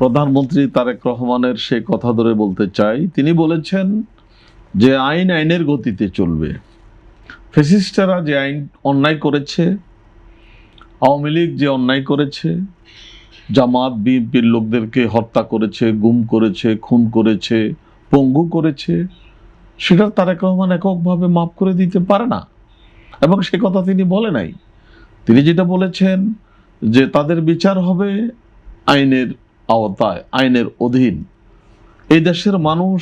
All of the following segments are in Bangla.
প্রধানমন্ত্রী তারেক রহমানের সে কথা ধরে বলতে চাই, তিনি বলেছেন যে আইন আইনের গতিতে চলবে। ফ্যাসিস্টরা যে আইন অন্যায় করেছে, আওয়ামী লীগ যে অন্যায় করেছে, জামাত বিএনপির লোকদেরকে হত্যা করেছে, গুম করেছে, খুন করেছে, পঙ্গু করেছে, সেটা তারেক রহমান এককভাবে মাফ করে দিতে পারে না, এবং সে কথা তিনি বলে নাই। তিনি যেটা বলেছেন যে তাদের বিচার হবে আইনের আওতায়, আইনের অধীন। এই দেশের মানুষ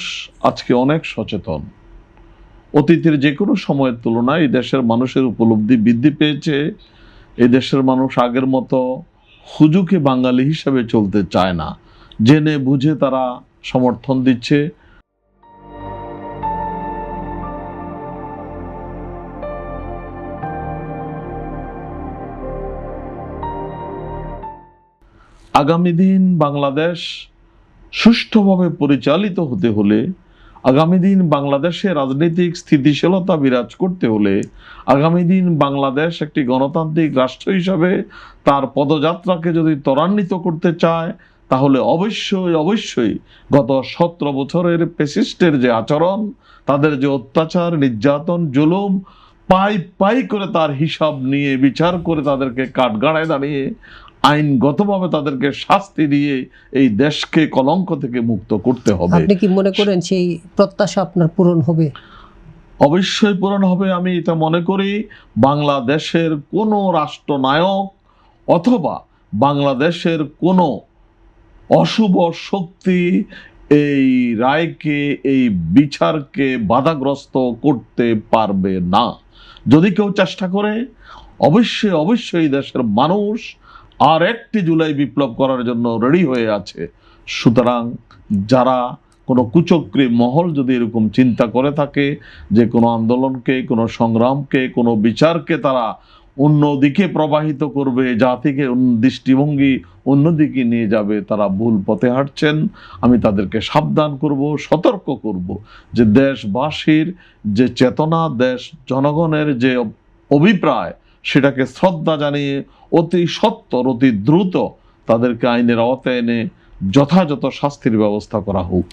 আজকে অনেক সচেতন। অতীতের যে কোনো সময়ের তুলনায় এই দেশের মানুষের উপলব্ধি বৃদ্ধি পেয়েছে। এই দেশের মানুষ আগের মতো হুজুকে বাঙালি হিসাবে চলতে চায় না, জেনে বুঝে তারা সমর্থন দিচ্ছে। আগামী দিন বাংলাদেশ সুষ্ঠুভাবে পরিচালিত হতে হলে, আগামী দিন বাংলাদেশে রাজনৈতিক স্থিতিশীলতা বিরাজ করতে হলে, আগামী দিন বাংলাদেশ একটি গণতান্ত্রিক রাষ্ট্র হিসাবে তার পদযাত্রাকে যদি ত্বরান্বিত করতে চায়, তাহলে অবশ্যই গত 17 বছরের ফ্যাসিস্টের যে আচরণ, তাদের যে অত্যাচার, নির্যাতন, জুলুম, পাই করে তার হিসাব নিয়ে বিচার করে তাদেরকে কাঠগড়ায় দাঁড়িয়ে আইনগতভাবে তাদেরকে শাস্তি দিয়ে এই দেশকে কলঙ্ক থেকে মুক্ত করতে হবে। আপনি কি মনে করেন সেই প্রত্যাশা আপনার পূরণ হবে? অবশ্যই পূরণ হবে। আমি এটা মনে করি বাংলাদেশের কোনো রাষ্ট্রনায়ক অথবা বাংলাদেশের কোনো অশুভ শক্তি এই রায়কে, এই বিচারকে বাধাগ্রস্ত করতে পারবে না। যদি কেউ চেষ্টা করে, অবশ্যই দেশের মানুষ আর একটি জুলাই বিপ্লব করার জন্য রেডি হয়ে আছে। সুতরাং যারা কোনো কুচক্রী মহল যদি এরকম চিন্তা করে থাকে যে কোনো আন্দোলনকে, কোনো সংগ্রামকে, কোনো বিচারকে তারা অন্যদিকে প্রবাহিত করবে, জাতিকে দৃষ্টিভঙ্গি অন্যদিকে নিয়ে যাবে, তারা ভুল পথে হাঁটছেন। আমি তাদেরকে সাবধান করব, সতর্ক করব যে দেশবাসীর যে চেতনা, দেশ জনগণের যে অভিপ্রায়, সেটাকে শ্রদ্ধা জানিয়ে অতি সত্বর, অতি দ্রুত তাদেরকে আইনের আওতায় এনে যথাযথ শাস্তির ব্যবস্থা করা হোক।